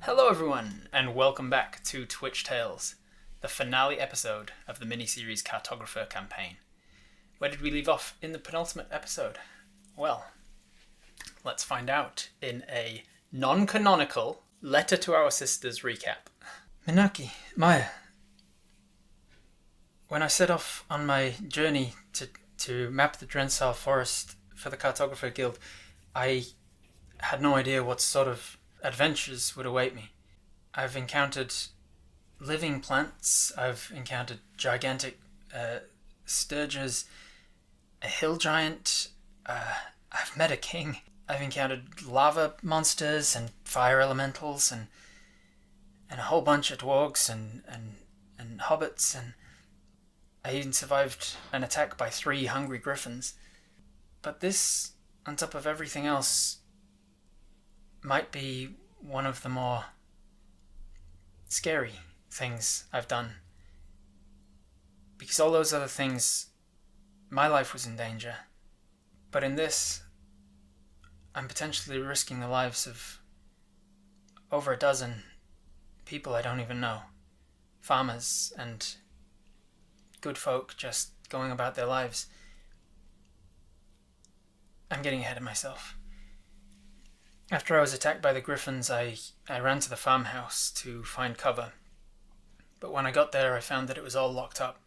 Hello everyone, and welcome back to Twitch Tales, the finale episode of the miniseries Cartografur campaign. Where did we leave off in the penultimate episode? Well, let's find out in a non-canonical Letter to Our Sisters recap. Minaki, Maya, when I set off on my journey to map the Drensal Forest for the Cartografur Guild, I had no idea what sort of adventures would await me. I've encountered living plants, I've encountered gigantic sturges, a hill giant, I've met a king, I've encountered lava monsters and fire elementals and a whole bunch of dwarves and hobbits, and I even survived an attack by 3 hungry griffins. But this, on top of everything else, might be one of the more scary things I've done. Because all those other things, my life was in danger. But in this, I'm potentially risking the lives of over a dozen people I don't even know. Farmers and good folk just going about their lives. I'm getting ahead of myself. After I was attacked by the griffins, I ran to the farmhouse to find cover. But when I got there, I found that it was all locked up.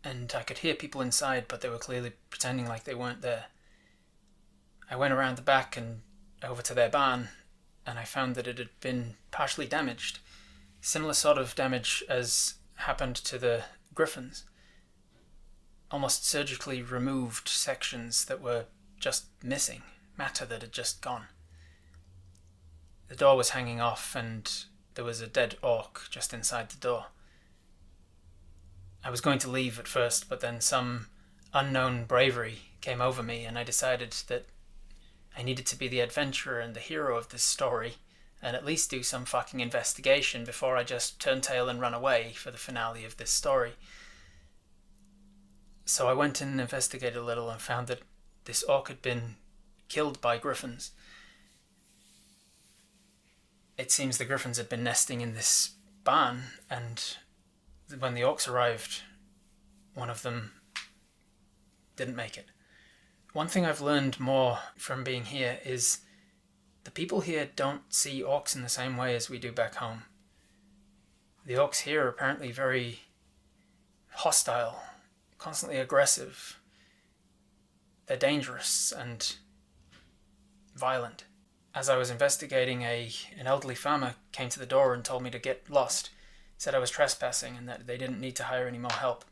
And I could hear people inside, but they were clearly pretending like they weren't there. I went around the back and over to their barn, and I found that it had been partially damaged. Similar sort of damage as happened to the griffins. Almost surgically removed sections that were just missing. Matter that had just gone. The door was hanging off and there was a dead orc just inside the door. I was going to leave at first, but then some unknown bravery came over me and I decided that I needed to be the adventurer and the hero of this story and at least do some fucking investigation before I just turn tail and run away for the finale of this story. So I went and investigated a little and found that this orc had been killed by griffins. It seems the griffins had been nesting in this barn, and when the orcs arrived, one of them didn't make it. One thing I've learned more from being here is the people here don't see orcs in the same way as we do back home. The orcs here are apparently very hostile, constantly aggressive. They're dangerous and violent. As I was investigating, an elderly farmer came to the door and told me to get lost. He said I was trespassing and that they didn't need to hire any more help.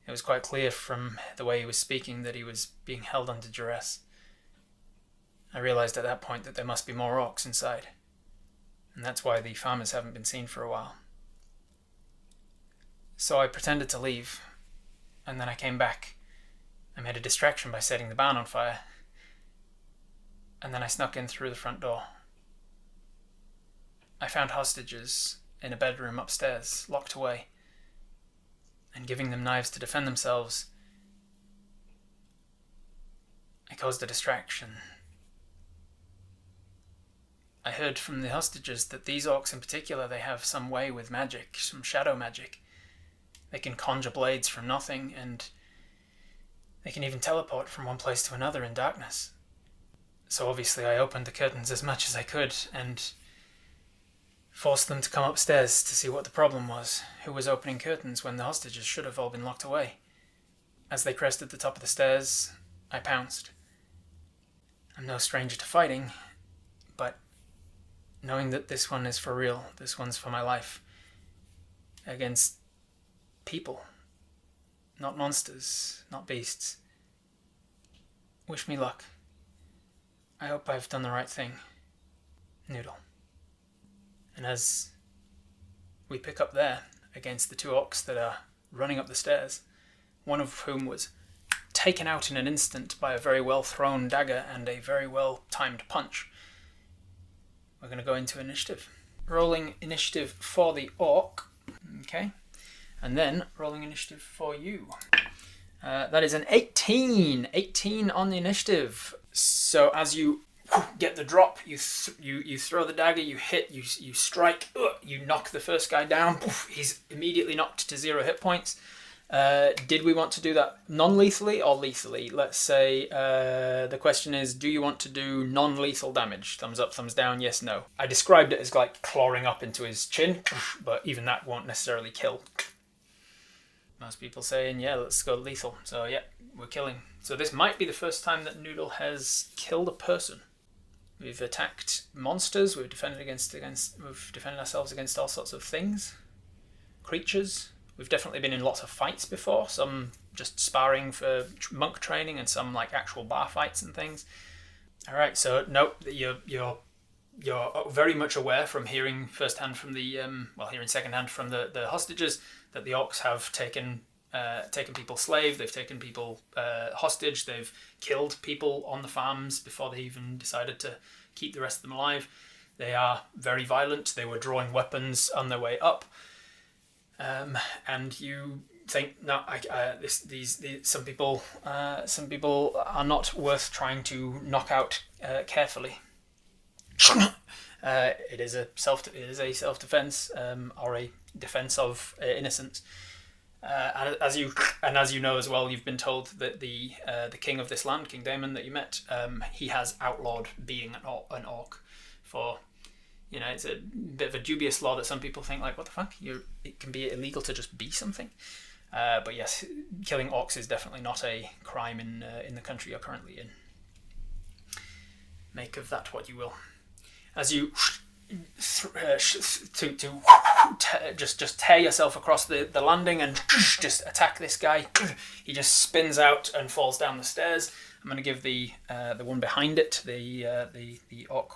It was quite clear from the way he was speaking that he was being held under duress. I realized at that point that there must be more orcs inside, and that's why the farmers haven't been seen for a while. So I pretended to leave, and then I came back. I made a distraction by setting the barn on fire. And then I snuck in through the front door. I found hostages in a bedroom upstairs, locked away, and giving them knives to defend themselves. I caused a distraction. I heard from the hostages that these orcs in particular, they have some way with magic, some shadow magic. They can conjure blades from nothing, and they can even teleport from one place to another in darkness. So obviously I opened the curtains as much as I could and forced them to come upstairs to see what the problem was. Who was opening curtains when the hostages should have all been locked away? As they crested the top of the stairs, I pounced. I'm no stranger to fighting, but knowing that this one is for real, this one's for my life, against people, not monsters, not beasts. Wish me luck. I hope I've done the right thing. Noodle. And as we pick up there against the 2 orcs that are running up the stairs, one of whom was taken out in an instant by a very well thrown dagger and a very well timed punch. We're going to go into initiative. Rolling initiative for the orc. Okay. And then rolling initiative for you. That is an 18. 18 on the initiative. So as you get the drop, you throw the dagger, you hit, you strike, you knock the first guy down. He's immediately knocked to 0 hit points. Did we want to do that non-lethally or lethally? Let's say the question is, do you want to do non-lethal damage? Thumbs up, thumbs down, yes, no. I described it as like clawing up into his chin, but even that won't necessarily kill. Most people saying, yeah, let's go lethal. So yeah, we're killing. So this might be the first time that Noodle has killed a person. We've attacked monsters. We've defended ourselves against all sorts of things, creatures. We've definitely been in lots of fights before. Some just sparring for monk training, and some like actual bar fights and things. All right. So nope, you're very much aware from hearing firsthand from the hearing secondhand from the hostages that the orcs have taken people slave. They've taken people hostage. They've killed people on the farms before they even decided to keep the rest of them alive. They are very violent. They were drawing weapons on their way up, and you think, no, some people are not worth trying to knock out carefully. It is a self-defense or a defense of innocence. And as you know as well, you've been told that the king of this land, King Daemon, that you met, he has outlawed being an orc for, it's a bit of a dubious law that some people think like, what the fuck? It can be illegal to just be something. But yes, killing orcs is definitely not a crime in the country you're currently in. Make of that what you will. As you just tear yourself across the landing and just attack this guy, he just spins out and falls down the stairs. I'm going to give the one behind it, the orc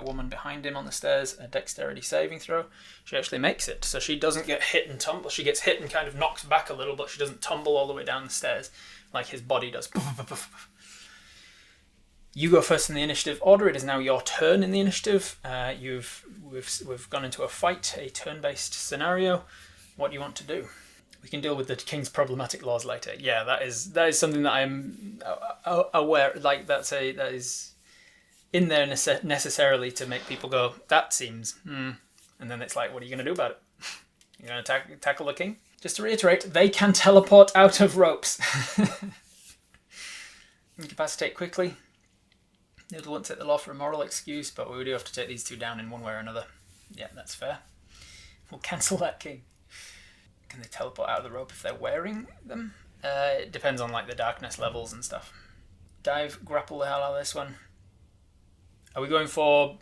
woman behind him on the stairs, a dexterity saving throw. She actually makes it, so she doesn't get hit and tumble. She gets hit and kind of knocks back a little, but she doesn't tumble all the way down the stairs like his body does. You go first in the initiative order. It is now your turn in the initiative. We've gone into a fight, a turn-based scenario. What do you want to do? We can deal with the king's problematic laws later. Yeah, that is something that I'm aware. Like that is in there necessarily to make people go, that seems. And then it's like, what are you going to do about it? You're going to tackle the king? Just to reiterate, they can teleport out of ropes. Incapacitate quickly. Noodle won't take the law for a moral excuse, but we do have to take these two down in one way or another. Yeah, that's fair. We'll cancel that king. Can they teleport out of the rope if they're wearing them? It depends on like the darkness levels and stuff. Dive, grapple the hell out of this one. Are we going for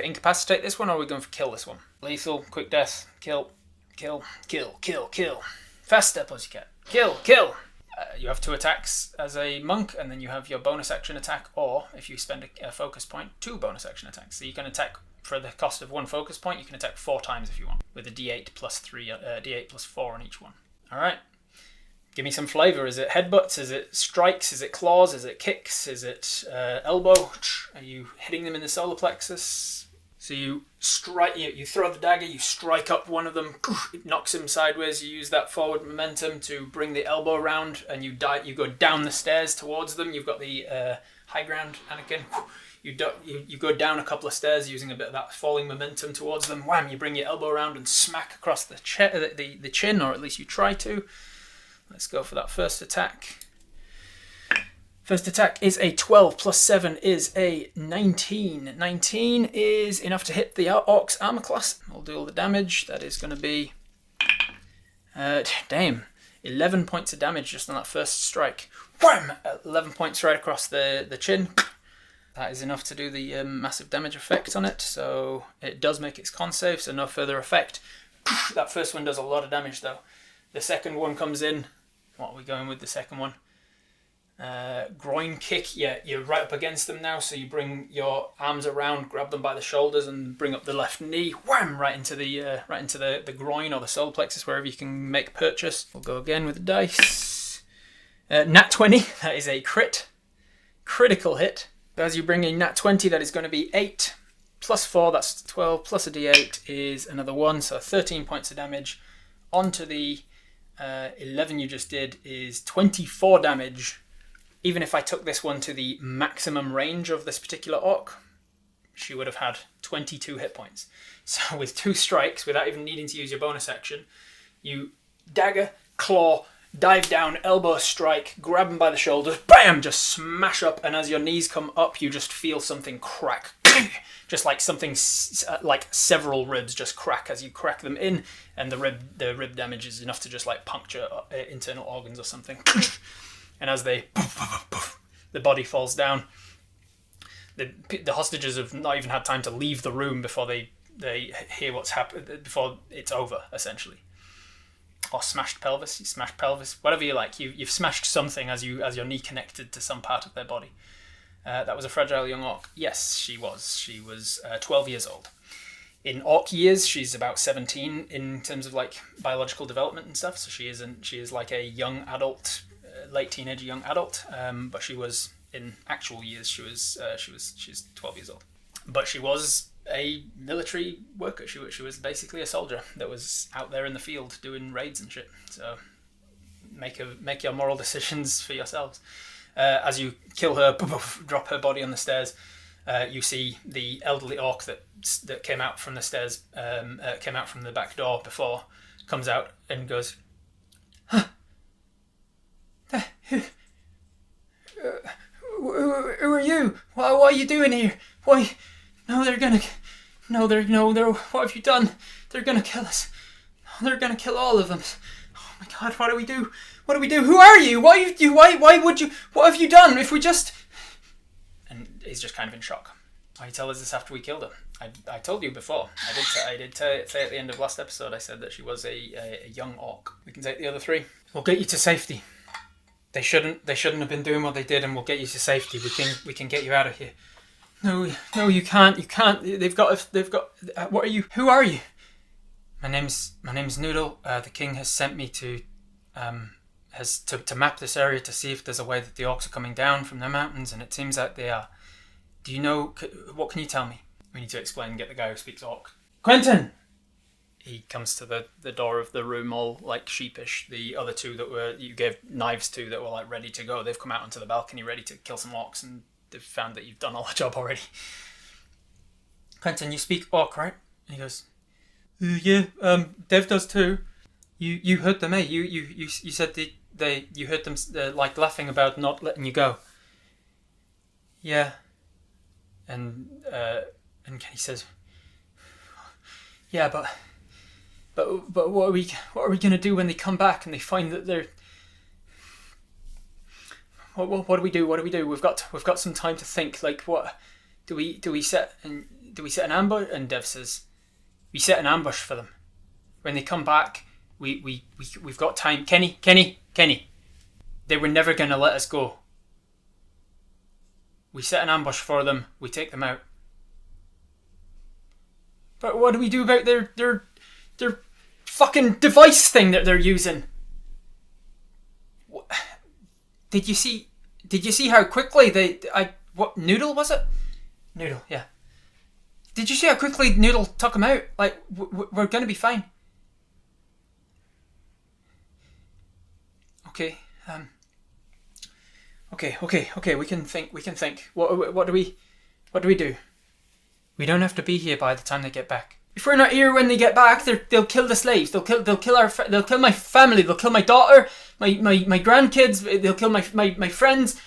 incapacitate this one, or are we going for kill this one? Lethal, quick death, kill. Faster, pussycat. Kill. You have 2 attacks as a monk, and then you have your bonus action attack, or if you spend a focus point, 2 bonus action attacks. So you can attack for the cost of 1 focus point. You can attack 4 times if you want, with a d8 plus 4 on each one. All right. Give me some flavour. Is it headbutts? Is it strikes? Is it claws? Is it kicks? Is it elbow? Are you hitting them in the solar plexus? So you strike. You throw the dagger. You strike up one of them. It knocks him sideways. You use that forward momentum to bring the elbow around, and you go down the stairs towards them. You've got the high ground, Anakin. You go down a couple of stairs using a bit of that falling momentum towards them. Wham! You bring your elbow around and smack across the chin, or at least you try to. Let's go for that first attack. First attack is a 12 plus 7 is a 19. 19 is enough to hit the orc's armor class. We'll do all the damage. That is going to be 11 points of damage just on that first strike. Wham! 11 points right across the chin. That is enough to do the massive damage effect on it. So it does make its con save, so no further effect. That first one does a lot of damage though. The second one comes in. What are we going with the second one? Groin kick. Yeah, you're right up against them now, so you bring your arms around, grab them by the shoulders, and bring up the left knee. Wham! Right into the groin or the solar plexus, wherever you can make purchase. We'll go again with the dice. Nat 20, that is a critical hit. As you bring a nat 20, that is going to be 8 plus 4, that's 12, plus a d8 is another 1, so 13 points of damage. Onto the 11 you just did is 24 damage. Even if I took this one to the maximum range of this particular orc, she would have had 22 hit points. So with 2 strikes, without even needing to use your bonus action, you dagger, claw, dive down, elbow strike, grab him by the shoulders, bam, just smash up, and as your knees come up, you just feel something crack. Just like something, like several ribs just crack as you crack them in, and the rib damage is enough to just like puncture internal organs or something. And as the body falls down, the hostages have not even had time to leave the room before they hear what's happened, before it's over, essentially. Or smashed pelvis, you smashed pelvis, whatever you like. You've smashed something as your knee connected to some part of their body. That was a fragile young orc. Yes, she was. She was 12 years old. In orc years, she's about 17 in terms of like biological development and stuff. So she is like a young adult, late teenager, young adult. But she was in actual years. She's 12 years old. But she was a military worker. She was basically a soldier that was out there in the field doing raids and shit. So make your moral decisions for yourselves. As you kill her, drop her body on the stairs, you see the elderly orc that came out from the stairs, came out from the back door before, comes out and goes, "Huh? Who are you? What are you doing here? Why? No, what have you done? They're gonna kill us. They're gonna kill all of them. Oh my god, what do we do? What do we do? Who are you? Why would you? What have you done? If we just..." And he's just kind of in shock. Why you tell us this after we killed her? I told you before. I did say at the end of last episode, I said that she was a young orc. We can take the other 3. We'll get you to safety. They shouldn't have been doing what they did, and we'll get you to safety. We can get you out of here. No, you can't. You can't. They've got. What are you? Who are you? My name's Noodle. The king has sent me to map this area to see if there's a way that the orcs are coming down from the mountains, and it seems like they are. Do you know? What can you tell me? We need to explain and get the guy who speaks orc. Quentin! He comes to the door of the room all like sheepish. The other 2 that you gave knives to that were like ready to go, they've come out onto the balcony ready to kill some orcs, and they've found that you've done all the job already. Quentin, you speak orc, right? And he goes, yeah, Dev does too. You heard them, eh? You said you heard them like laughing about not letting you go. Yeah. And Kenny says, yeah, but what are we gonna do when they come back and they find that they're... What do we do? What do we do? We've got some time to think. Like, what do we set an ambush? And Dev says, we set an ambush for them. When they come back, we've got time. Kenny. They were never gonna let us go. We set an ambush for them. We take them out. But what do we do about their fucking device thing that they're using? Did you see how quickly what Noodle was it? Noodle, yeah. Did you see how quickly Noodle took him out? Like, we're gonna be fine. Okay, Okay, we can think. What do we do? We don't have to be here by the time they get back. If we're not here when they get back, they'll kill the slaves. They'll kill my family. They'll kill my daughter, my grandkids. They'll kill my friends. Are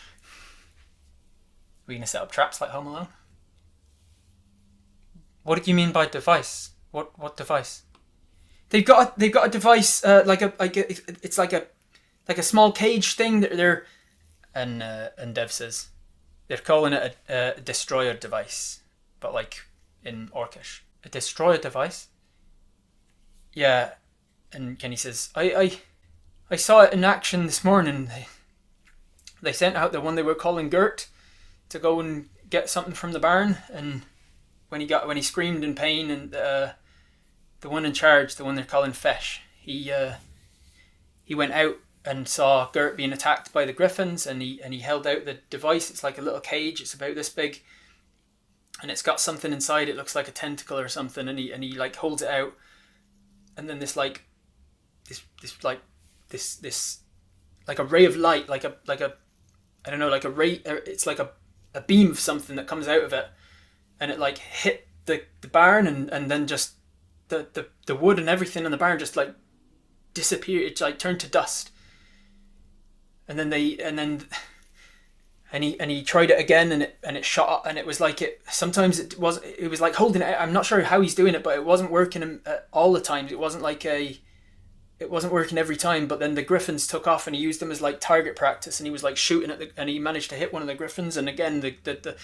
we gonna set up traps like Home Alone? What do you mean by device? What device? They've got a device it's like a small cage thing that they're and Dev says they're calling it a destroyer device, but like in Orcish. A destroyer device? Yeah. And Kenny says, I saw it in action this morning. They sent out the one they were calling Gert to go and get something from the barn, and when he screamed in pain, and the one in charge, the one they're calling Fesh, he went out and saw Gert being attacked by the griffins, and he held out the device. It's like a little cage. It's about this big, and it's got something inside. It looks like a tentacle or something, and he like holds it out, and then this like a ray of light, like a I don't know, like a ray. It's like a beam of something that comes out of it, and it like hit the barn, and then just the wood and everything in the barn just like disappeared. It like turned to dust. And then he tried it again, and it shot up, and it was like it was like holding it. I'm not sure how he's doing it, but it wasn't working all the time. It wasn't working every time. But then the griffins took off, and he used them as like target practice, and he was like shooting at and he managed to hit one of the griffins, and again the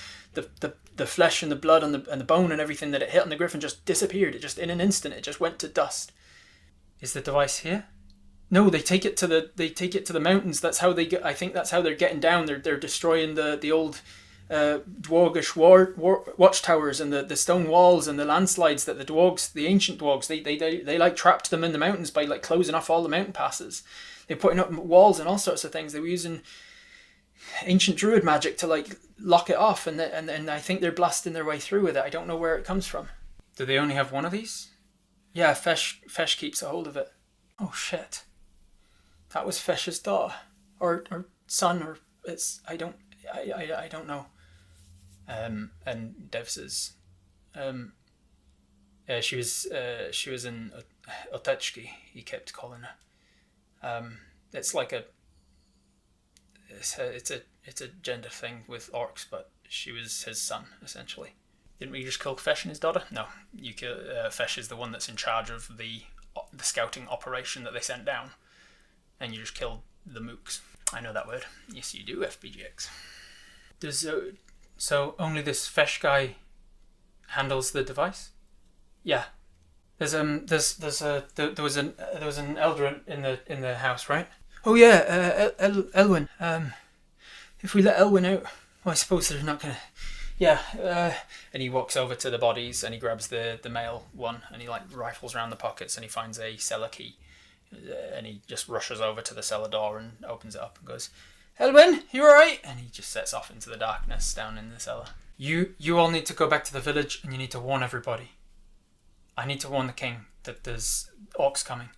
flesh and the blood and the bone and everything that it hit on the griffin just disappeared. It just in an instant it just went to dust. Is the device here? No, they take it to the mountains. That's how they get. I think that's how they're getting down. They're destroying the old dwargish watchtowers and the stone walls and the landslides that the ancient dwargs, they like trapped them in the mountains by like closing off all the mountain passes. They're putting up walls and all sorts of things. They were using ancient druid magic to like lock it off, and I think they're blasting their way through with it. I don't know where it comes from. Do they only have one of these? Yeah, Fesh keeps a hold of it. Oh shit. That was Fesh's daughter, or son, or it's I don't know. And Dev says, she was in Otechki. He kept calling her. It's like it's a gender thing with orcs, but she was his son essentially. Didn't we just kill Fesh and his daughter? No, you kill Fesh is the one that's in charge of the scouting operation that they sent down. And you just killed the mooks. I know that word. Yes, you do, FBGX. So only this Fesh guy handles the device? Yeah. There was an elder in the house, right? Oh yeah, Elwyn. If we let Elwyn out, well, I suppose they're not gonna. Yeah. And he walks over to the bodies and he grabs the male one and he like rifles around the pockets and he finds a cellar key. And he just rushes over to the cellar door and opens it up and goes, "Elwyn, you alright?" And he just sets off into the darkness down in the cellar. You all need to go back to the village and you need to warn everybody. I need to warn the king that there's orcs coming.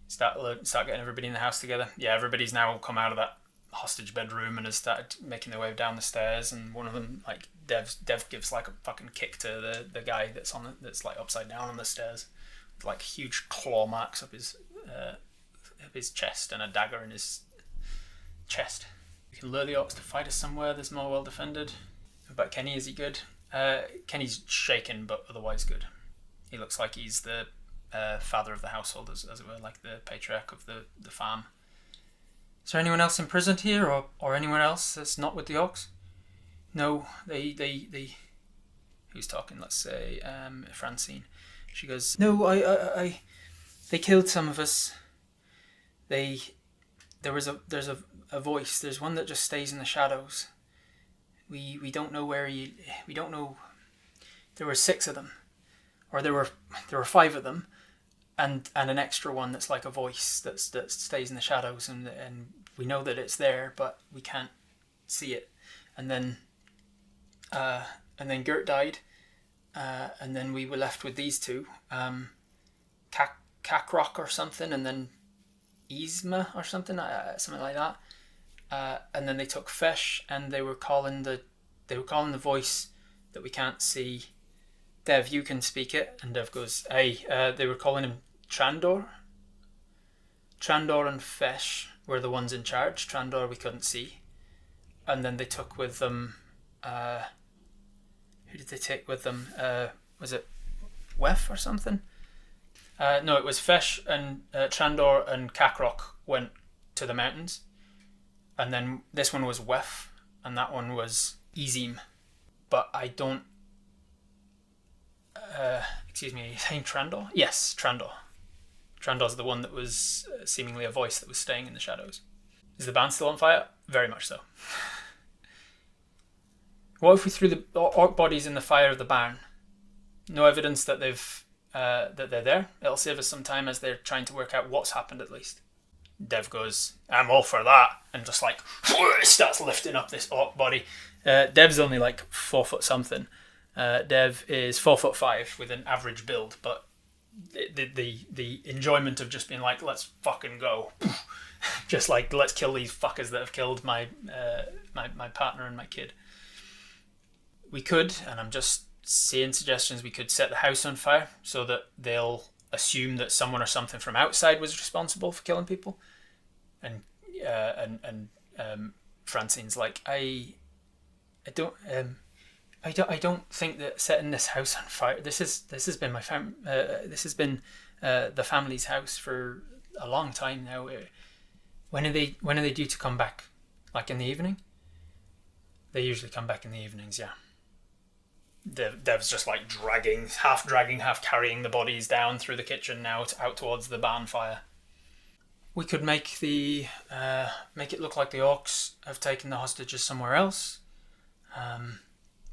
Start getting everybody in the house together. Yeah, everybody's now come out of that hostage bedroom and has started making their way down the stairs. And one of them, like Dev gives like a fucking kick to the guy that's like upside down on the stairs, with like huge claw marks up his chest and a dagger in his chest. We can lure the orcs to fight us somewhere that's more well defended. But Kenny, is he good? Kenny's shaken but otherwise good. He looks like he's the father of the household, as it were, like the patriarch of the farm. Is there anyone else imprisoned here, or anyone else that's not with the orcs? No, they who's talking? Let's say Francine. She goes, no, I they killed some of us. There's a voice. There's one that just stays in the shadows. We don't know we don't know. There were 6 of them, or there were 5 of them, and an extra one that's like a voice that stays in the shadows, and we know that it's there, but we can't see it. And then Gert died, and then we were left with these 2, Kakrok or something, and then Yzma or something like that. And then they took Fesh, and they were calling the voice that we can't see. Dev, you can speak it. And Dev goes, hey, they were calling him Trandor. Trandor and Fesh were the ones in charge. Trandor we couldn't see. And then they took with them, who did they take with them? Was it Wef or something? No, it was Fesh and Trandor and Kakrok went to the mountains. And then this one was Wef, and that one was Izim. But I don't... excuse me, are you saying Trandor? Yes, Trandor. Trandor's the one that was seemingly a voice that was staying in the shadows. Is the band still on fire? Very much so. What if we threw the orc bodies in the fire of the barn? No evidence that they're there. It'll save us some time as they're trying to work out what's happened, at least. Dev goes, I'm all for that, and just like starts lifting up this orc body. Dev's only like 4 foot something. Dev is 4'5" with an average build, but the enjoyment of just being like, let's fucking go, just like let's kill these fuckers that have killed my partner and my kid. We could, and I'm just seeing suggestions, we could set the house on fire so that they'll assume that someone or something from outside was responsible for killing people. And Francine's like, I don't think that setting this house on fire. This has been the family's house for a long time now. When are they due to come back? Like in the evening? They usually come back in the evenings, yeah. Dev's just like half dragging, half carrying the bodies down through the kitchen now out towards the barn fire. We could make it look like the orcs have taken the hostages somewhere else.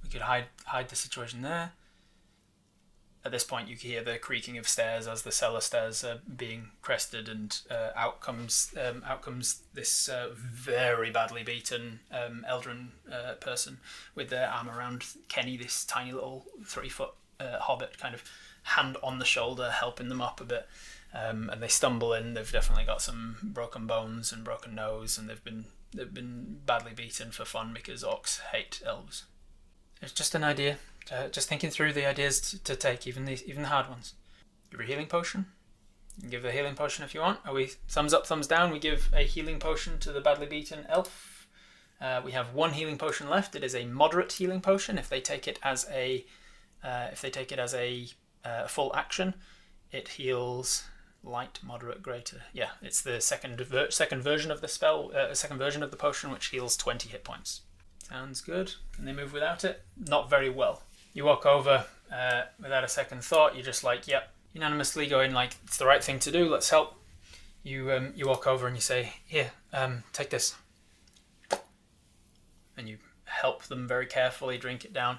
We could hide the situation there. At this point, you can hear the creaking of stairs as the cellar stairs are being crested, and out comes this very badly beaten Eldrin person with their arm around Kenny, this tiny little 3-foot hobbit, kind of hand on the shoulder, helping them up a bit. And they stumble in. They've definitely got some broken bones and broken nose, and they've been badly beaten for fun because orcs hate elves. It's just an idea. Just thinking through the ideas to take, even the hard ones. Give a healing potion. You can give a healing potion if you want. Are we thumbs up, thumbs down? We give a healing potion to the badly beaten elf. We have 1 healing potion left. It is a moderate healing potion. If they take it as a full action, it heals light, moderate, greater. Yeah, it's the second version of the spell, second version of the potion, which heals 20 hit points. Sounds good. Can they move without it? Not very well. You walk over without a second thought. You're just like, yep, unanimously going like, it's the right thing to do. Let's help. You walk over and you say, here, take this, and you help them very carefully drink it down.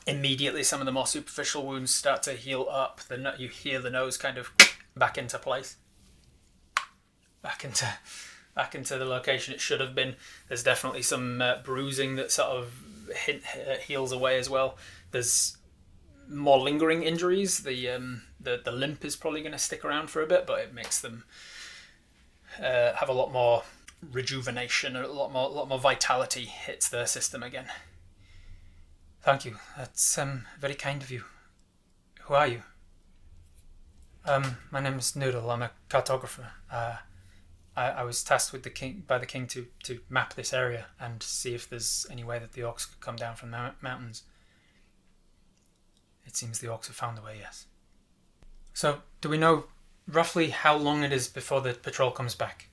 Immediately, some of the more superficial wounds start to heal up. You hear the nose kind of back into place, back into the location it should have been. There's definitely some bruising that sort of heals away as well. There's more lingering injuries. The limp is probably going to stick around for a bit, but it makes them have a lot more rejuvenation, a lot more vitality hits their system again. Thank you. That's very kind of you. Who are you? My name is Noodle. I'm a cartographer. I was tasked by the king to map this area and see if there's any way that the orcs could come down from the mountains. It seems the orcs have found a way, yes. So, do we know roughly how long it is before the patrol comes back?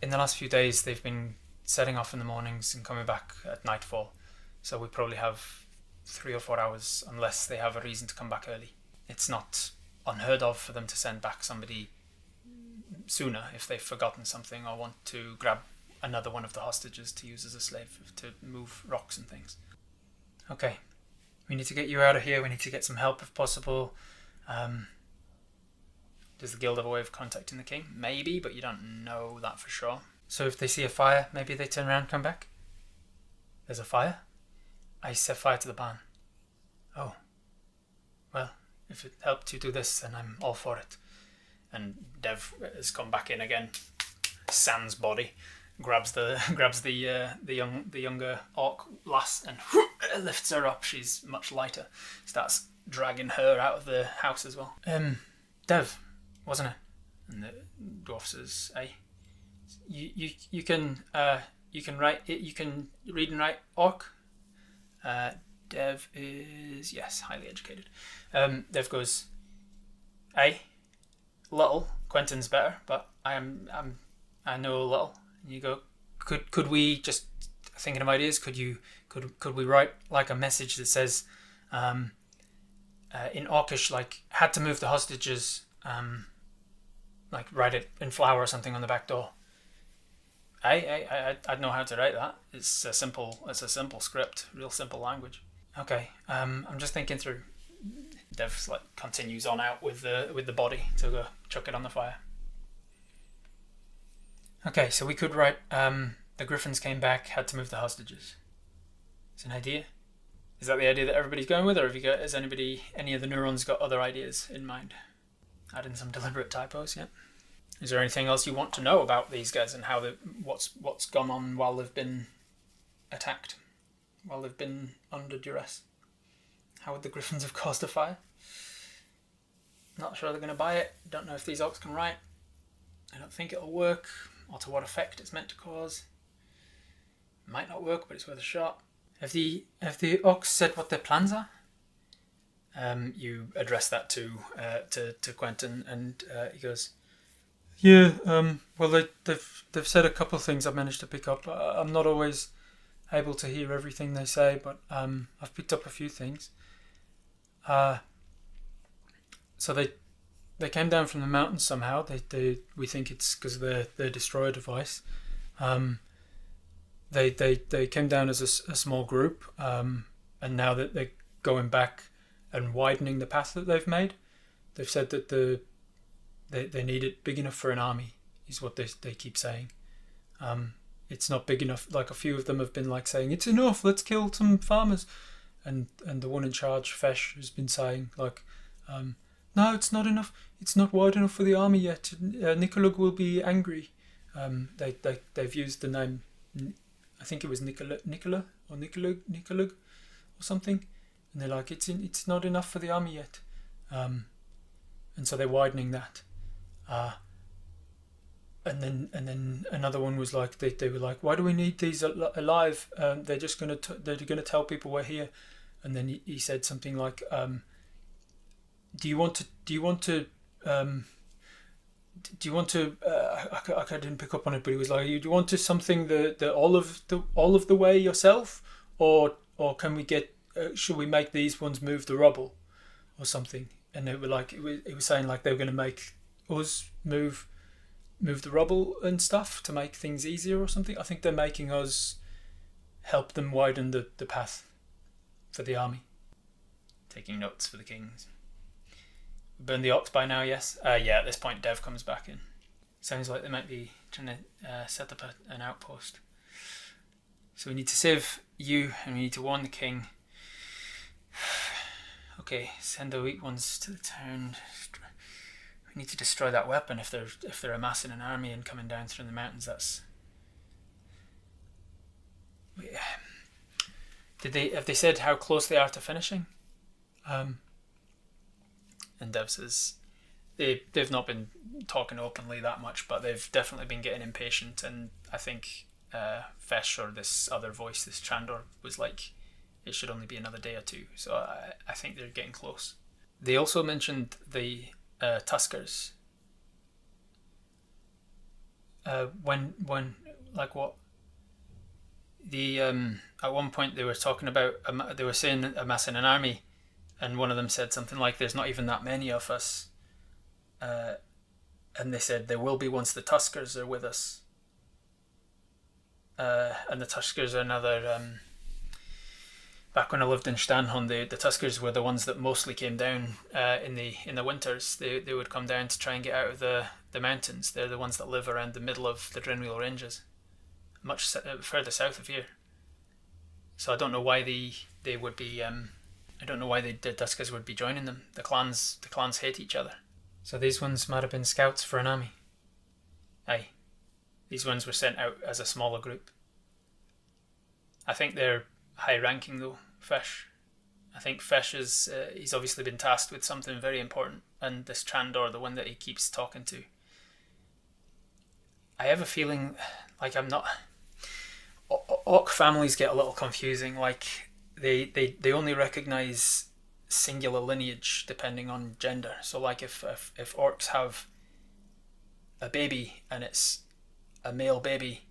In the last few days, they've been setting off in the mornings and coming back at nightfall. So we probably have 3 or 4 hours, unless they have a reason to come back early. It's not unheard of for them to send back somebody sooner if they've forgotten something or want to grab another one of the hostages to use as a slave to move rocks and things. Okay, we need to get you out of here. We need to get some help if possible. Does the guild have a way of contacting the king? Maybe, but you don't know that for sure. So if they see a fire, maybe they turn around and come back? There's a fire? I set fire to the barn. Oh. Well, if it helped you do this, then I'm all for it. And Dev has come back in again. Sans body grabs the younger orc lass and lifts her up. She's much lighter. Starts dragging her out of the house as well. Dev, wasn't it? And the dwarf says, "Hey, you can write it. You can read and write orc." Dev is, yes, highly educated. Dev goes, "Hey, little. Quentin's better, but I know a little." And you go, could we, just thinking of ideas, could we write like a message that says, in Orcish, like, had to move the hostages, like write it in flower or something on the back door. I'd know how to write that. It's a simple script, real simple language. Okay, I'm just thinking through. Dev continues on out with the body to go chuck it on the fire. Okay, so we could write the Griffins came back, had to move the hostages. It's an idea. Is that the idea that everybody's going with, or has any of the neurons got other ideas in mind? Add in some deliberate typos, yeah. Is there anything else you want to know about these guys and how what's gone on while they've been attacked, while they've been under duress? How would the Griffins have caused a fire? Not sure they're going to buy it. Don't know if these orcs can write. I don't think it'll work, or to what effect it's meant to cause. Might not work, but it's worth a shot. Have the orcs said what their plans are? You address that to Quentin, and he goes, "Yeah, well they've said a couple of things I've managed to pick up. I'm not always able to hear everything they say, but I've picked up a few things. So they came down from the mountains somehow. We think it's because of their destroyer device. They came down as a small group, and now that they're going back and widening the path that they've made, they've said that they need it big enough for an army, is what they keep saying. It's not big enough. Like, a few of them have been like saying, it's enough, let's kill some farmers, and the one in charge, Fesh, has been saying like, no, it's not enough. It's not wide enough for the army yet. Nikolug will be angry. They've used the name, I think it was Nicola or Nikolug or something, and they're like, it's not enough for the army yet, and so they're widening that. And then another one was like, they were like, why do we need these alive? They're just gonna tell people we're here. And then he said something like, do you want to I didn't pick up on it, but he was like, do you want to something the all of the way yourself, or can we get should we make these ones move the rubble or something? And they were like, it was saying like they were going to make us move the rubble and stuff to make things easier or something. I think they're making us help them widen the path for the army. Taking notes for the kings. Burn the ox by now, yes? Yeah, at this point Dev comes back in. Sounds like they might be trying to set up an outpost. So we need to save you, and we need to warn the king. Okay, send the weak ones to the town. We need to destroy that weapon if they're amassing an army and coming down through the mountains. That's... Have they said how close they are to finishing? And Dev says they've not been talking openly that much, but they've definitely been getting impatient. And I think Fesh, or this other voice, this Chandor, was like, it should only be another day or two. So I think they're getting close. They also mentioned the Tuskers. When like what? The at one point they were talking about they were saying amassing an army, and one of them said something like, "There's not even that many of us," and they said there will be once the Tuskers are with us. And the Tuskers are another. Back when I lived in Stanhon, the Tuskers were the ones that mostly came down in the winters. They would come down to try and get out of the mountains. They're the ones that live around the middle of the Drenwheel Ranges, much further south of here. So I don't know why they would be. I don't know why the Tuskers would be joining them. The clans hate each other. So these ones might have been scouts for an army. Aye, these ones were sent out as a smaller group. I think they're high ranking though. Fesh. I think Fesh is he's obviously been tasked with something very important, and this Trandor, the one that he keeps talking to, I have a feeling like I'm not. Orc families get a little confusing. Like they only recognize singular lineage depending on gender. So like if orcs have a baby and it's a male baby,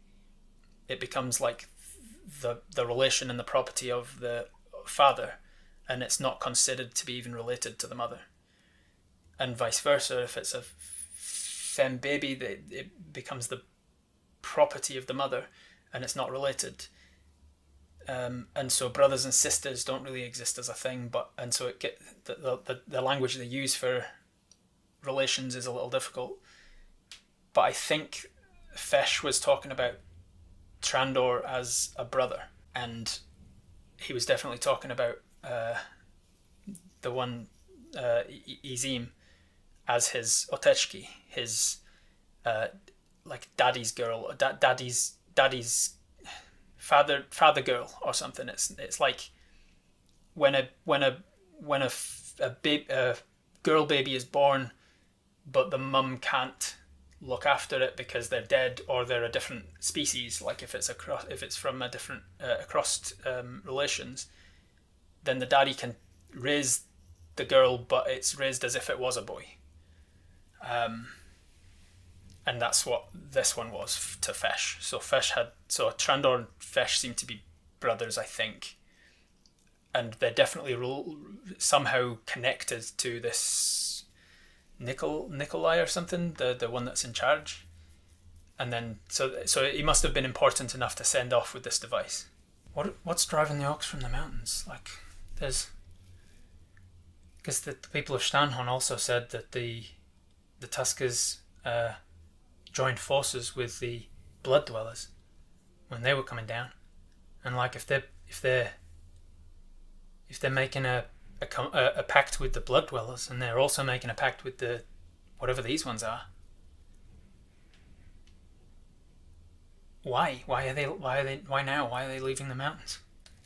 it becomes like the relation and the property of the father, and it's not considered to be even related to the mother. And vice versa, if it's a femme baby, it becomes the property of the mother, and it's not related. And so brothers and sisters don't really exist as a thing, and so it get the language they use for relations is a little difficult. But I think Fesh was talking about Trandor as a brother, and he was definitely talking about the one Izim as his Otechki, his like daddy's girl, daddy's father girl or something. It's like when a girl baby is born, but the mum can't look after it because they're dead or they're a different species. Like if it's from a different across relations, then the daddy can raise the girl, but it's raised as if it was a boy. And that's what this one was to Fesh. So Trandor and Fesh seem to be brothers, I think, and they're definitely somehow connected to this Nikolai or something, the one that's in charge. And then so he must have been important enough to send off with this device. What's driving the ox from the mountains? Like, because the people of Stanhorn also said that the Tuskers joined forces with the Blood Dwellers when they were coming down, and like if they're making a pact with the Blood Dwellers, and they're also making a pact with the whatever these ones are. Why are they now? Why are they leaving the mountains?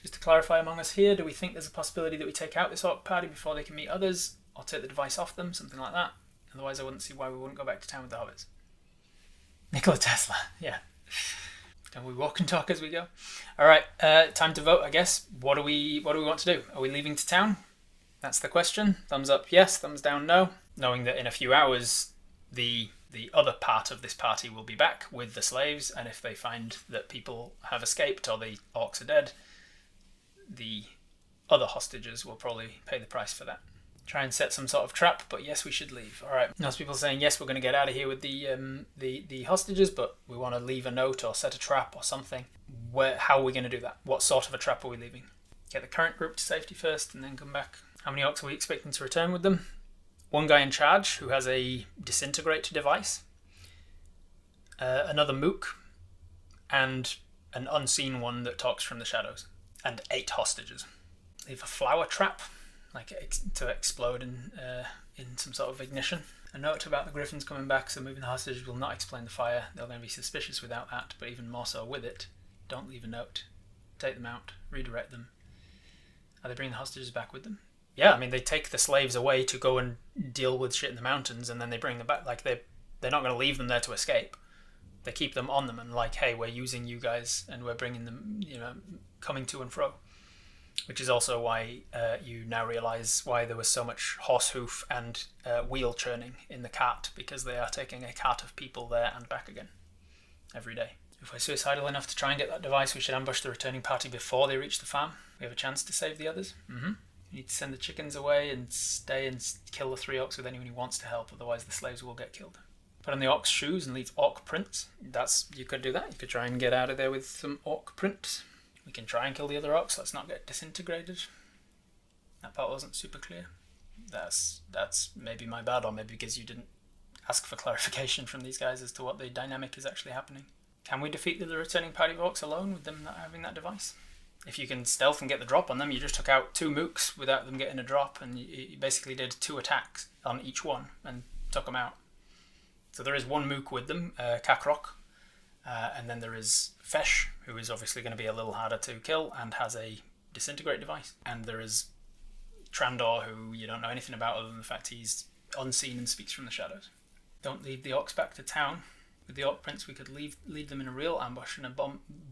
Just to clarify among us here, do we think there's a possibility that we take out this orc party before they can meet others, or take the device off them, something like that? Otherwise, I wouldn't see why we wouldn't go back to town with the hobbits. Nikola Tesla, yeah. Can we walk and talk as we go? All right, time to vote, I guess. What do we want to do? Are we leaving to town? That's the question. Thumbs up, yes. Thumbs down, no. Knowing that in a few hours, the other part of this party will be back with the slaves, and if they find that people have escaped or the orcs are dead, the other hostages will probably pay the price for that. Try and set some sort of trap, but yes, we should leave. All right. Most people saying yes, we're going to get out of here with the hostages, but we want to leave a note or set a trap or something. How are we going to do that? What sort of a trap are we leaving? Get the current group to safety first, and then come back. How many orcs are we expecting to return with them? One guy in charge who has a disintegrate device, another mook, and an unseen one that talks from the shadows, and 8 hostages. Leave a flower trap, like to explode in some sort of ignition. A note about the griffins coming back, so moving the hostages will not explain the fire. They're going to be suspicious without that, but even more so with it. Don't leave a note. Take them out. Redirect them. Are they bringing the hostages back with them? Yeah, I mean, they take the slaves away to go and deal with shit in the mountains, and then they bring them back. Like, they're not going to leave them there to escape. They keep them on them and like, hey, we're using you guys, and we're bringing them, coming to and fro. Which is also why you now realise why there was so much horse hoof and wheel churning in the cart, because they are taking a cart of people there and back again every day. If we're suicidal enough to try and get that device, we should ambush the returning party before they reach the farm. We have a chance to save the others. We need to send the chickens away and stay and kill the 3 orcs with anyone who wants to help, otherwise the slaves will get killed. Put on the orc's shoes and leave orc prints. You could do that. You could try and get out of there with some orc prints. We can try and kill the other orcs. Let's not get disintegrated. That part wasn't super clear. That's maybe my bad, or maybe because you didn't ask for clarification from these guys as to what the dynamic is actually happening. Can we defeat the returning party of orcs alone with them not having that device? If you can stealth and get the drop on them, you just took out 2 mooks without them getting a drop, and you basically did 2 attacks on each one and took them out. So there is 1 mook with them, Kakrok, and then there is Fesh, who is obviously going to be a little harder to kill and has a disintegrate device. And there is Trandor, who you don't know anything about other than the fact he's unseen and speaks from the shadows. Don't lead the orcs back to town. With the orc prince, we could lead them in a real ambush and a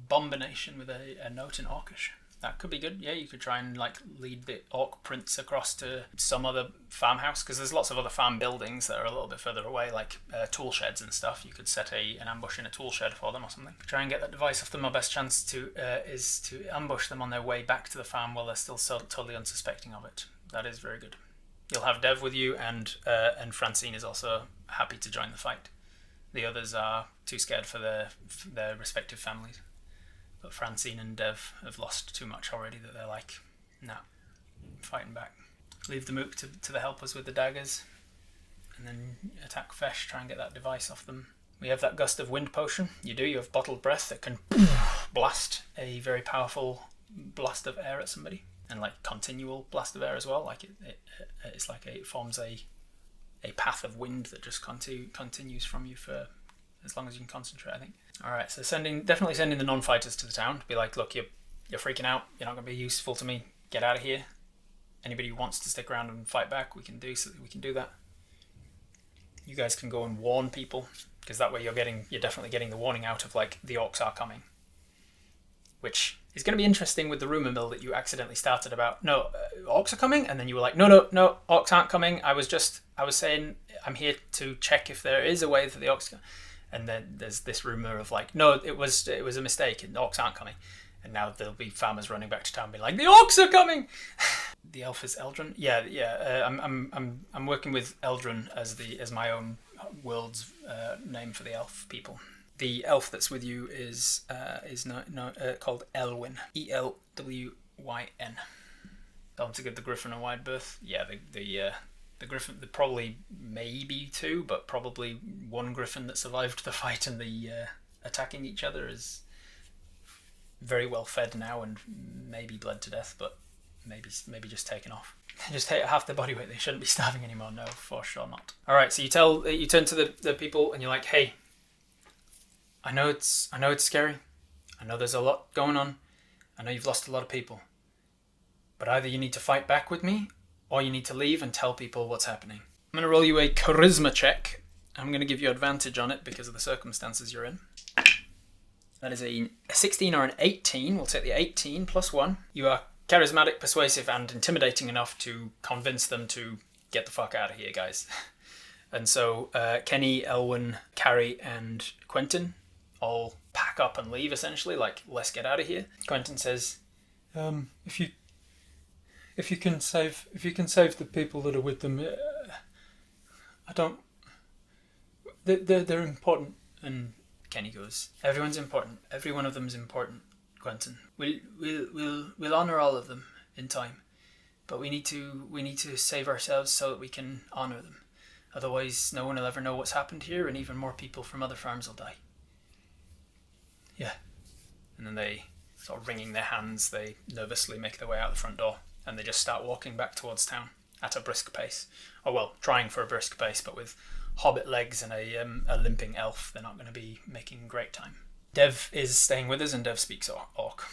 bombination with a note in Orcish. That could be good. Yeah, you could try and lead the orc prince across to some other farmhouse, because there's lots of other farm buildings that are a little bit further away, like tool sheds and stuff. You could set an ambush in a tool shed for them or something. Try and get that device off them. Our best chance is to ambush them on their way back to the farm while they're still totally unsuspecting of it. That is very good. You'll have Dev with you, and Francine is also happy to join the fight. The others are too scared for their respective families. But Francine and Dev have lost too much already that they're like, nah, fighting back. Leave the mook to the helpers with the daggers, and then attack Fesh, try and get that device off them We have that gust of wind potion. You have bottled breath that can blast a very powerful blast of air at somebody, and like continual blast of air as well. Like it's like it forms a path of wind that just continues from you for as long as you can concentrate, I think. All right, so definitely sending the non-fighters to the town to be like, look, you're freaking out. You're not going to be useful to me. Get out of here. Anybody who wants to stick around and fight back, we can do that. You guys can go and warn people, because that way you're definitely getting the warning out of like the orcs are coming, which is going to be interesting with the rumor mill that you accidentally started about. No, orcs are coming, and then you were like, no, orcs aren't coming. I was saying I'm here to check if there is a way that the orcs come. And then there's this rumor of like, no, it was a mistake, and the orcs aren't coming. And now there'll be farmers running back to town, being like, the orcs are coming. The elf is Eldrin. Yeah. I'm working with Eldrin as my own world's name for the elf people. The elf that's with you is called Elwyn. Elwyn. Tell him to give the griffin a wide berth. Yeah, the griffin, probably maybe two, but probably one griffin that survived the fight and the attacking each other is very well fed now and maybe bled to death, but maybe just taken off. Just half their body weight. They shouldn't be starving anymore. No, for sure not. All right, so you turn to the people and you're like, hey, I know it's scary. I know there's a lot going on. I know you've lost a lot of people. But either you need to fight back with me, or you need to leave and tell people what's happening. I'm going to roll you a charisma check. I'm going to give you advantage on it because of the circumstances you're in. That is a 16 or an 18. We'll take the 18 plus 1. You are charismatic, persuasive, and intimidating enough to convince them to get the fuck out of here, guys. And so Kenny, Elwyn, Carrie, and Quentin all pack up and leave, essentially. Like, let's get out of here. Quentin says, If you can save the people that are with them, they're important. And Kenny goes, everyone's important. Every one of them's important, Quentin. We'll honor all of them in time, but we need to save ourselves so that we can honor them. Otherwise, no one will ever know what's happened here, and even more people from other farms will die. Yeah. And then they, sort of wringing their hands, they nervously make their way out the front door. And they just start walking back towards town at a brisk pace. Or well, trying for a brisk pace, but with hobbit legs and a limping elf, they're not going to be making great time. Dev is staying with us, and Dev speaks orc.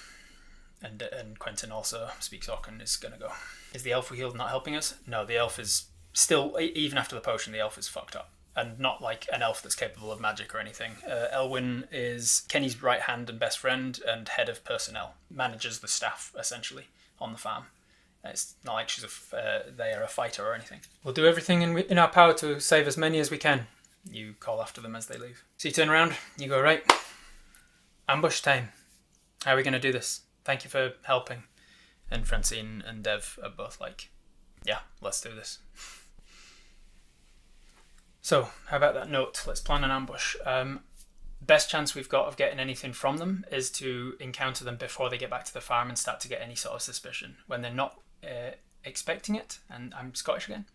And Quentin also speaks orc and is going to go. Is the elf we healed not helping us? No, the elf is still, even after the potion, the elf is fucked up. And not like an elf that's capable of magic or anything. Elwyn is Kenny's right hand and best friend and head of personnel. Manages the staff, essentially, on the farm. It's not like they are a fighter or anything. We'll do everything in our power to save as many as we can. You call after them as they leave. So you turn around, you go, right, ambush time. How are we going to do this? Thank you for helping. And Francine and Dev are both like, yeah, let's do this. So, how about that note? Let's plan an ambush. Best chance we've got of getting anything from them is to encounter them before they get back to the farm and start to get any sort of suspicion. When they're not expecting it, and I'm Scottish again.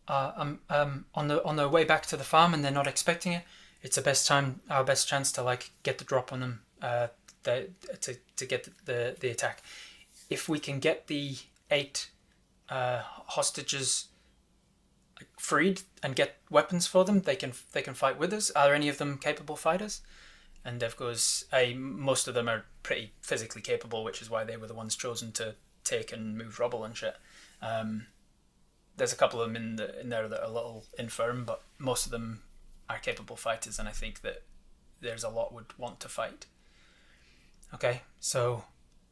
On their way back to the farm and they're not expecting it, it's our best chance to like get the drop on them, to get the attack. If we can get the 8 hostages freed and get weapons for them, they can fight with us. Are any of them capable fighters? And Dev goes, most of them are pretty physically capable, which is why they were the ones chosen to take and move rubble and shit. There's a couple of them in there that are a little infirm, but most of them are capable fighters, and I think that there's a lot would want to fight. Okay, so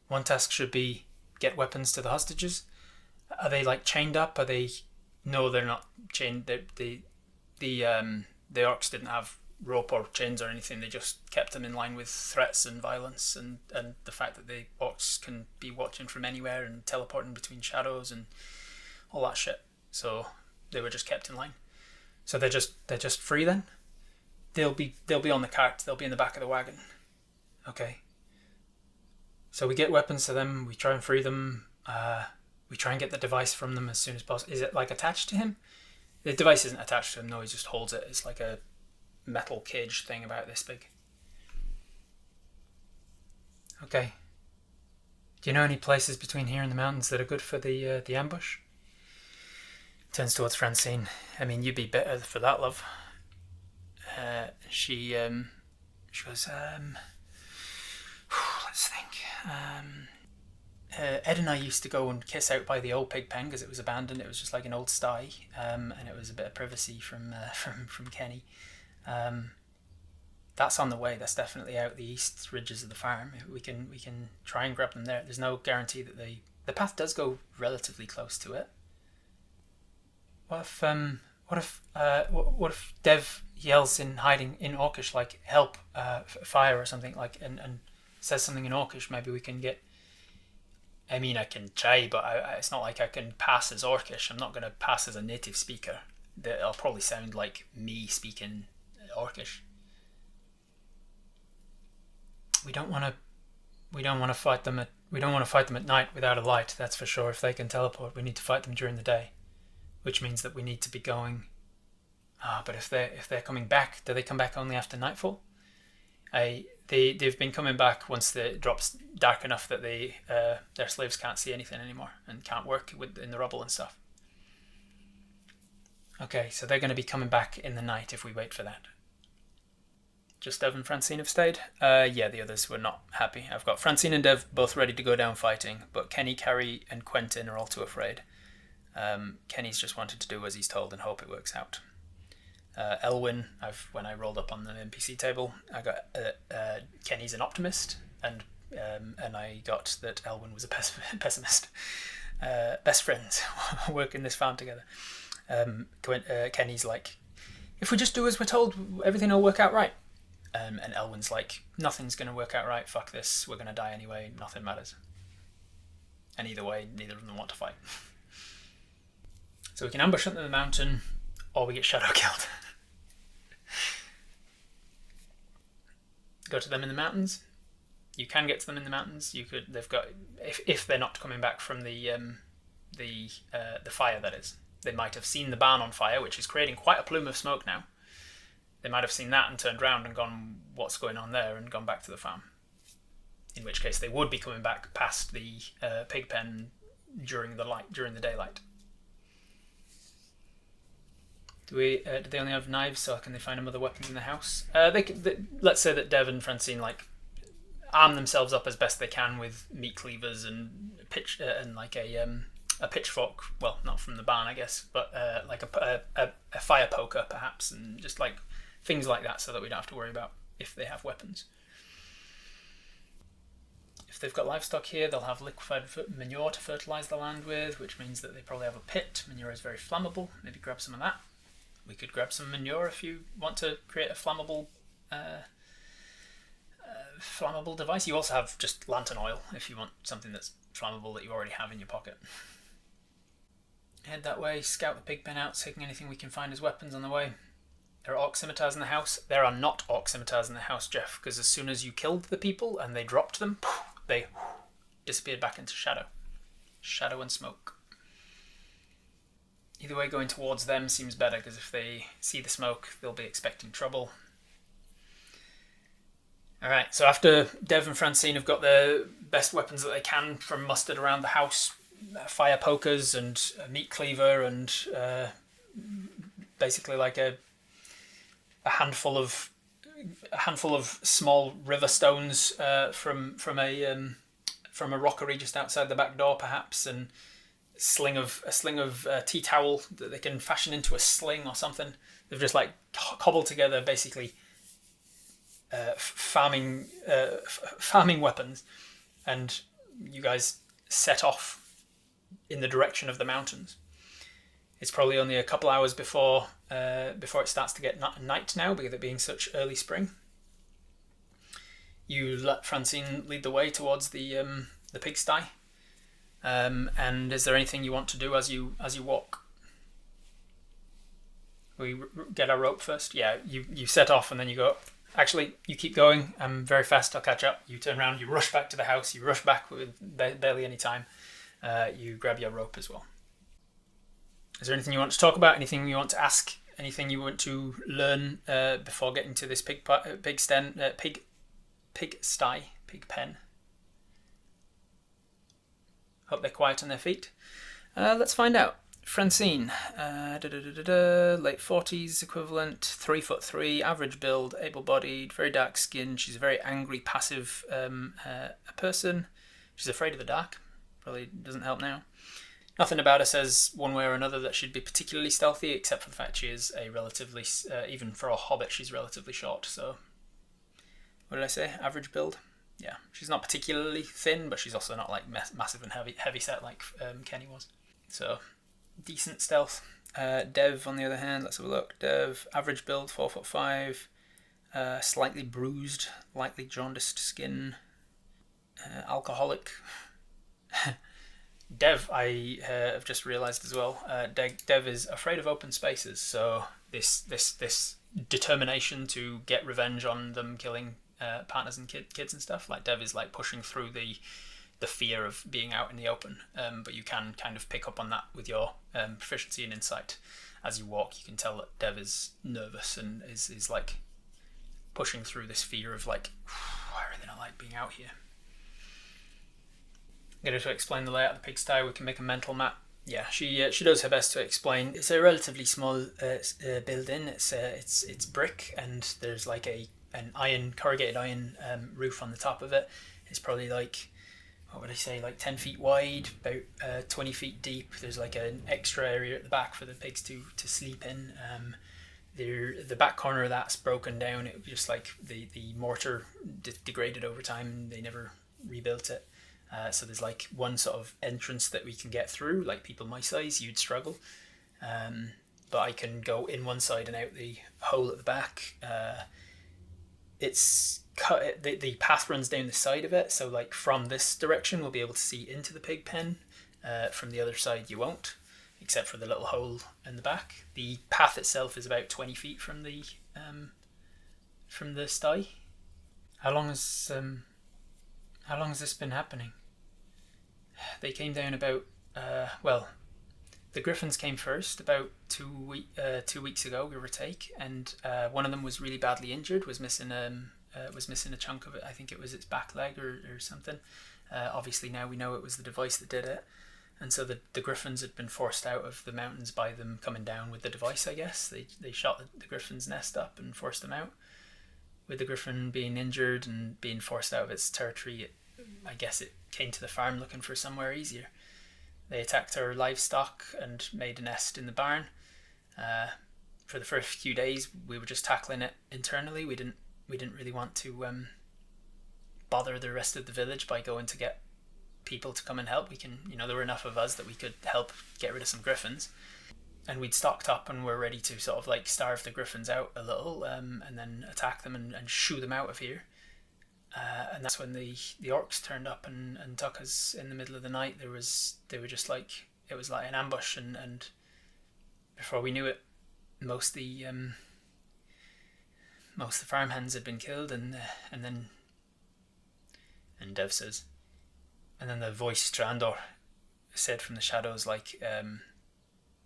one task should be get weapons to the hostages. Are they like chained up? Are they? No, they're not chained. The orcs didn't have rope or chains or anything. They just kept them in line with threats and violence and the fact that the orcs can be watching from anywhere and teleporting between shadows and all that shit. So they were just kept in line. So they're just free then. They'll be on the cart. They'll be in the back of the wagon. Okay. So we get weapons to them. We try and free them. We try and get the device from them as soon as possible. Is it like attached to him? The device isn't attached to him. No, he just holds it. It's like a metal cage thing about this big. Okay. Do you know any places between here and the mountains that are good for the ambush? Turns towards Francine. I mean, you'd be better for that, love. She goes, let's think. Ed and I used to go and kiss out by the old pig pen because it was abandoned. It was just like an old sty, and it was a bit of privacy from Kenny. That's on the way. That's definitely out the east ridges of the farm. We can try and grab them there. There's no guarantee that the path does go relatively close to it. What if Dev yells in hiding in Orcish, like help, fire or something, like and says something in Orcish? Maybe we can get. I mean, I can try, but it's not like I can pass as Orcish. I'm not going to pass as a native speaker. I'll probably sound like me speaking Orcish. We don't want to fight them at night without a light. That's for sure. If they can teleport, we need to fight them during the day, which means that we need to be going. But if they're coming back, do they come back only after nightfall? They've been coming back once it drops dark enough that their slaves can't see anything anymore and can't work in the rubble and stuff. Okay, so they're going to be coming back in the night if we wait for that. Just Dev and Francine have stayed? Yeah, the others were not happy. I've got Francine and Dev both ready to go down fighting, but Kenny, Carrie, and Quentin are all too afraid. Kenny's just wanted to do as he's told and hope it works out. Elwyn, when I rolled up on the NPC table, I got Kenny's an optimist, and I got that Elwyn was a pessimist. Best friends, working this farm together. Kenny's like, if we just do as we're told, everything will work out right. And Elwyn's like, nothing's going to work out right, fuck this, we're going to die anyway, nothing matters. And either way, neither of them want to fight. So we can ambush them in the mountain, or we get shadow killed. Go to them in the mountains. You can get to them in the mountains. They've got, if they're not coming back from the fire, that is. They might have seen the barn on fire, which is creating quite a plume of smoke now. They might have seen that and turned around and gone, what's going on there, and gone back to the farm. In which case they would be coming back past the pig pen during the daylight. Do they only have knives, so can they find them other weapons in the house? Let's say that Dev and Francine arm themselves up as best they can with meat cleavers and a pitchfork. Well, not from the barn, I guess, but like a fire poker, perhaps, and just like things like that, so that we don't have to worry about if they have weapons. If they've got livestock here, they'll have liquefied manure to fertilise the land with, which means that they probably have a pit. Manure is very flammable. Maybe grab some of that. We could grab some manure if you want to create a flammable device. You also have just lantern oil if you want something that's flammable that you already have in your pocket. Head that way, scout the pig pen out, taking anything we can find as weapons on the way. There are orc scimitars in the house. There are not orc scimitars in the house, Jeff, because as soon as you killed the people and they dropped them, they disappeared back into shadow. Shadow and smoke. Either way, going towards them seems better, because if they see the smoke, they'll be expecting trouble. Alright, so after Dev and Francine have got the best weapons that they can from mustered around the house, fire pokers and a meat cleaver and basically like a handful of small river stones from a rockery just outside the back door, perhaps, and a sling of tea towel that they can fashion into a sling or something. They've just like cobbled together basically farming weapons, and you guys set off in the direction of the mountains. It's probably only a couple hours before it starts to get night now, because it being such early spring. You let Francine lead the way towards the pigsty. And is there anything you want to do as you walk? We get our rope first. Yeah, you set off and then you go. Actually, you keep going. I'm very fast. I'll catch up. You turn around. You rush back to the house. You rush back with barely any time. You grab your rope as well. Is there anything you want to talk about? Anything you want to ask anything you want to learn before getting to this pig pen? Hope they're quiet on their feet. Let's find out. Francine, late 40s equivalent, 3'3", average build, able-bodied, very dark skin. She's a very angry, passive person. She's afraid of the dark. Probably doesn't help now. Nothing about her says one way or another that she'd be particularly stealthy, except for the fact she is a relatively, even for a hobbit, she's relatively short. So, what did I say? Average build? Yeah, she's not particularly thin, but she's also not like massive and heavy set like Kenny was. So, decent stealth. Dev, on the other hand, let's have a look. Dev, average build, 4'5", slightly bruised, lightly jaundiced skin, alcoholic. Dev, I have just realised as well. Dev is afraid of open spaces, so this determination to get revenge on them killing partners and kids and stuff. Like Dev is like pushing through the fear of being out in the open, but you can kind of pick up on that with your proficiency and insight. As you walk, you can tell that Dev is nervous and is like pushing through this fear of like, I really don't like being out here. Get her to explain the layout of the pigsty. We can make a mental map. Yeah, she does her best to explain. It's a relatively small building. It's brick, and there's like an corrugated iron roof on the top of it. It's probably like, what would I say, like 10 feet wide, about 20 feet deep. There's like an extra area at the back for the pigs to sleep in. The back corner of that's broken down. It was just like the mortar degraded over time. They never rebuilt it. So there's like one sort of entrance that we can get through. Like people my size, you'd struggle. But I can go in one side and out the hole at the back. It's cut. The path runs down the side of it. So like from this direction, we'll be able to see into the pig pen. From the other side, you won't, except for the little hole in the back. The path itself is about 20 feet from the sty. How long has this been happening? They came down about, the griffins came first about 2 weeks ago, give or take, and one of them was really badly injured, was missing a chunk of it. I think it was its back leg or something. Obviously now we know it was the device that did it, and so the griffins had been forced out of the mountains by them coming down with the device, I guess. They shot the griffin's nest up and forced them out. With the griffin being injured and being forced out of its territory, I guess it came to the farm looking for somewhere easier. They attacked our livestock and made a nest in the barn. For the first few days, we were just tackling it internally. We didn't really want to bother the rest of the village by going to get people to come and help. There were enough of us that we could help get rid of some griffins. And we'd stocked up and were ready to sort of like starve the griffins out a little, and then attack them and shoo them out of here. And that's when the orcs turned up and took us in the middle of the night. It was like an ambush, and before we knew it, most of the farm hands had been killed, and Dev says, and then the voice Strandor said from the shadows, like,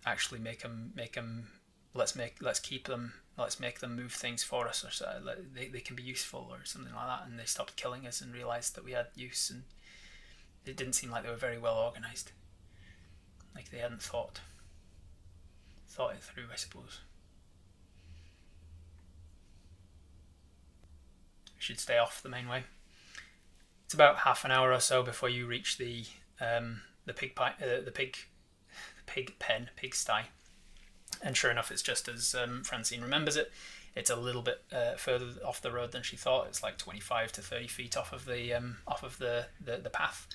actually make them, let's keep them, let's make them move things for us, or so, they can be useful or something like that. And they stopped killing us and realised that we had use, and it didn't seem like they were very well organised, like they hadn't thought it through, I suppose. We should stay off the main way. It's about half an hour or so before you reach the pig sty, and sure enough, it's just as Francine remembers it. It's a little bit further off the road than she thought. It's like 25 to 30 feet off of the path.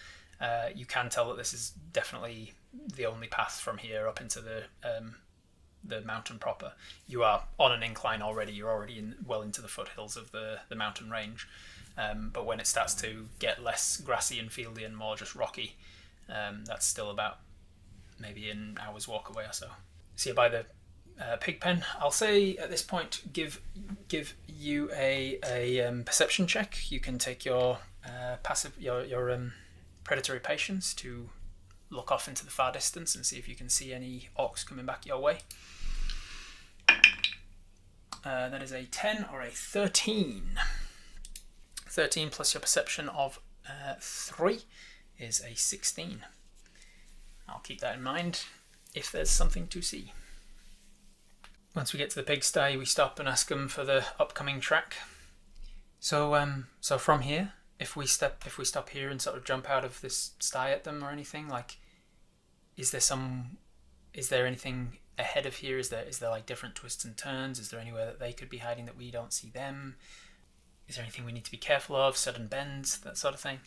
You can tell that this is definitely the only path from here up into the mountain proper. You are on an incline already. You're already well into the foothills of the mountain range. But when it starts to get less grassy and fieldy and more just rocky, that's still about maybe an hour's walk away or so. So you're by the pig pen. I'll say at this point, give you a perception check. You can take your your predatory patience to look off into the far distance and see if you can see any orcs coming back your way. That is a 10 or a 13. 13 plus your perception of 3 is a 16. I'll keep that in mind if there's something to see. Once we get to the pigsty, we stop and ask them for the upcoming track. So from here, if we stop here and sort of jump out of this sty at them or anything, like, is there anything ahead of here? Is there like different twists and turns? Is there anywhere that they could be hiding that we don't see them? Is there anything we need to be careful of? Sudden bends, that sort of thing.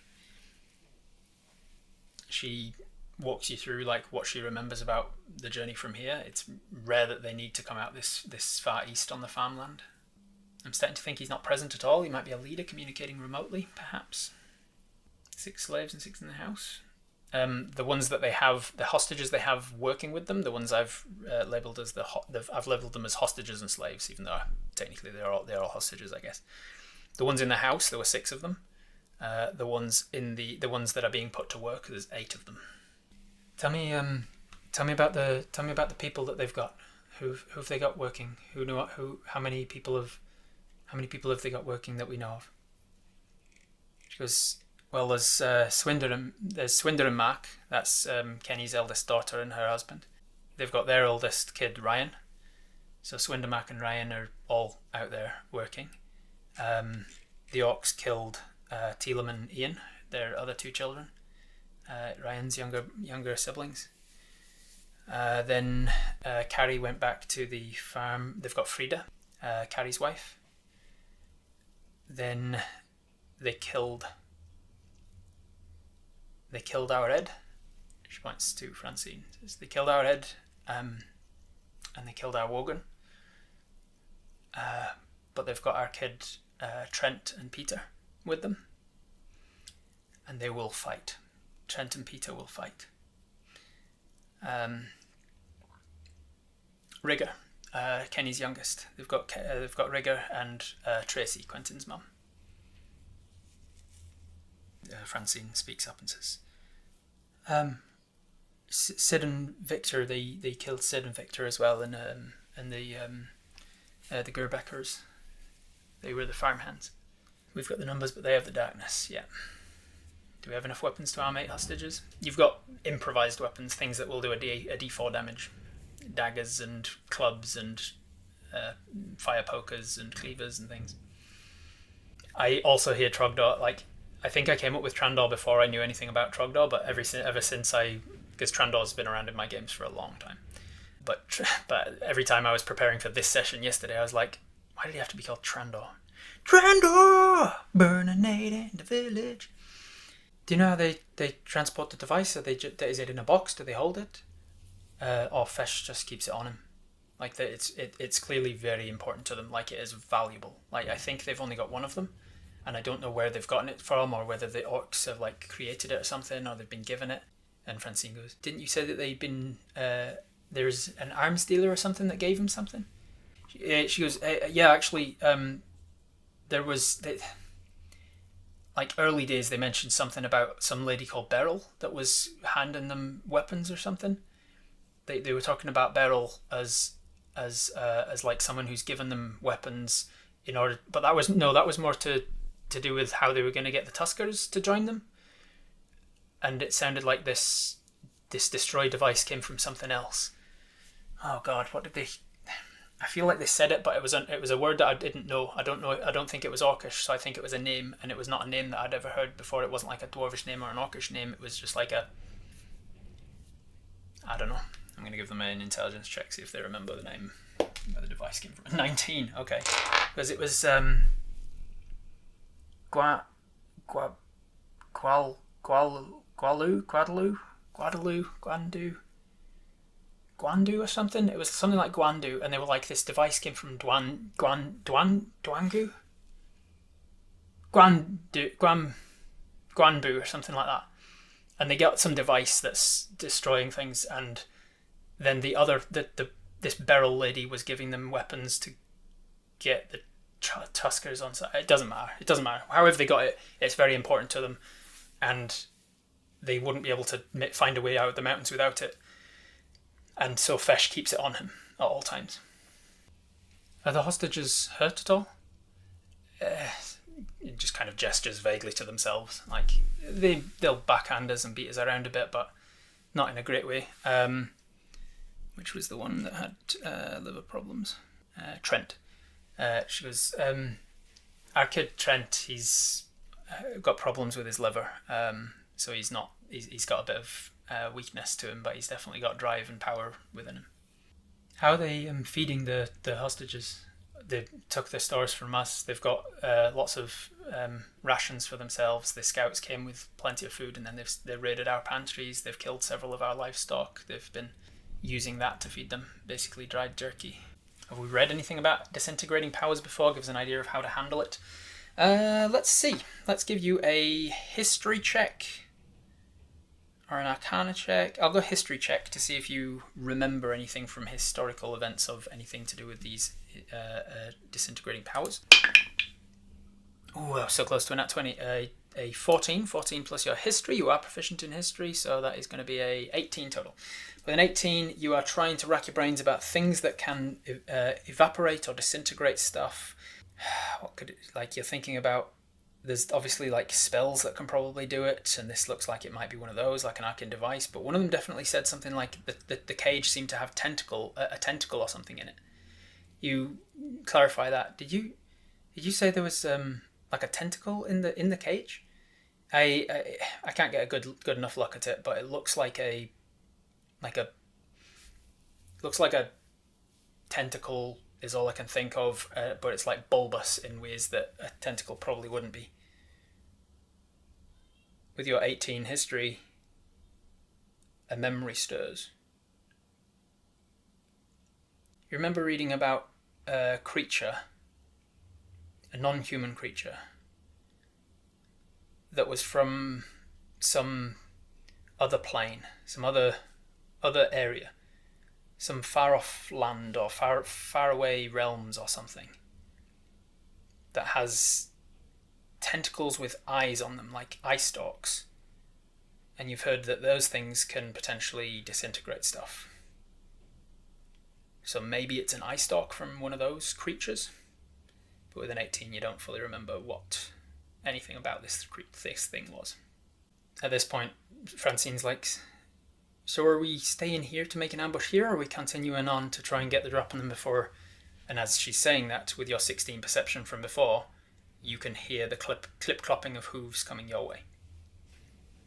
She walks you through like what she remembers about the journey from here. It's rare that they need to come out this far east on the farmland. I'm starting to think he's not present at all. He might be a leader communicating remotely, perhaps. 6 slaves and 6 in the house. The ones that they have, the hostages they have working with them, the ones I've labelled as I've labelled them as hostages and slaves, even though technically they're all hostages, I guess. The ones in the house, there were 6 of them. The ones that are being put to work, there's 8 of them. Tell me about the people that they've got. Who've they got working? How many people have they got working that we know of? She goes, well, there's Swinder and Mark. That's Kenny's eldest daughter and her husband. They've got their oldest kid, Ryan. So Swinder, Mark and Ryan are all out there working. The orcs killed Telam and Ian, their other 2 children. Ryan's younger siblings. Then Carrie went back to the farm. They've got Frida, Carrie's wife. Then they killed our Ed. She points to Francine. Says, they killed our Ed, and they killed our Wogan. But they've got our kid Trent and Peter with them, and they will fight. Trent and Peter will fight. Rigger, Kenny's youngest. They've got Rigger and Tracy, Quentin's mum. Francine speaks up and says, Sid and Victor. They killed Sid and Victor as well, and the Gerbeckers. They were the farmhands. We've got the numbers, but they have the darkness. Yeah. Do we have enough weapons to arm 8 hostages? You've got improvised weapons, things that will do a D4 damage. Daggers and clubs and fire pokers and cleavers and things. I also hear Trogdor, like, I think I came up with Trandor before I knew anything about Trogdor, but ever since because Trandor's been around in my games for a long time. But every time I was preparing for this session yesterday, I was like, why did he have to be called Trandor? Trandor! Burninating the village. Do you know how they transport the device? Is it in a box? Do they hold it? Or Fesh just keeps it on him? Like, it's clearly very important to them. Like, it is valuable. Like, I think they've only got one of them, and I don't know where they've gotten it from, or whether the orcs have like created it or something, or they've been given it. And Francine goes, didn't you say that they've been there's an arms dealer or something that gave him something? She goes, yeah, actually, there was like early days they mentioned something about some lady called Beryl that was handing them weapons or something. They were talking about Beryl as like someone who's given them weapons in order, but that was more to do with how they were going to get the Tuskers to join them. And it sounded like this destroy device came from something else. Oh God, what did they? I feel like they said it, but it was a word that I didn't know. I don't think it was Orcish, so I think it was a name, and it was not a name that I'd ever heard before. It wasn't like a Dwarvish name or an Orcish name. It was just like I don't know. I'm going to give them an intelligence check, see if they remember the name, where the device came from. 19, okay. Because it was Guandu or something. It was something like Guandu, and they were like, this device came from Guandu or something like that. And they got some device that's destroying things, and then this Beryl lady was giving them weapons to get the Tuskers on side. It doesn't matter. However they got it, it's very important to them, and they wouldn't be able to find a way out of the mountains without it. And so Fesh keeps it on him at all times. Are the hostages hurt at all? It just kind of gestures vaguely to themselves. Like, they'll backhand us and beat us around a bit, but not in a great way. Which was the one that had liver problems? Trent. She goes, our kid Trent, he's got problems with his liver. So he's got a bit of weakness to him, but he's definitely got drive and power within him. How are they feeding the hostages? They took the stores from us. They've got lots of rations for themselves. The scouts came with plenty of food, and then they've raided our pantries. They've killed several of our livestock. They've been using that to feed them, basically dried jerky. Have we read anything about disintegrating powers before? Gives an idea of how to handle it. Let's see. Let's give you a history check. Or an arcana check. I'll go history check to see if you remember anything from historical events of anything to do with these disintegrating powers. Oh, so close to a nat 20. A 14 plus your history. You are proficient in history, so that is going to be a 18 total. With an 18, you are trying to rack your brains about things that can evaporate or disintegrate stuff. What could it, like you're thinking about? There's obviously like spells that can probably do it, and this looks like it might be one of those, like an arcane device. But one of them definitely said something like the cage seemed to have a tentacle or something in it. You clarify that. Did you say there was like a tentacle in the cage? I can't get a good enough look at it, but it looks like a tentacle is all I can think of, but it's like bulbous in ways that a tentacle probably wouldn't be. With your 18 history, a memory stirs. You remember reading about a creature, a non-human creature, that was from some other plane, some other area, some far-off land or far away realms or something, that has tentacles with eyes on them, like eye stalks. And you've heard that those things can potentially disintegrate stuff. So maybe it's an eye stalk from one of those creatures. But with an 18, you don't fully remember what anything about this thing was. At this point, Francine's like, so are we staying here to make an ambush here, or are we continuing on to try and get the drop on them before? And as she's saying that, with your 16 perception from before, you can hear the clip-clopping of hooves coming your way.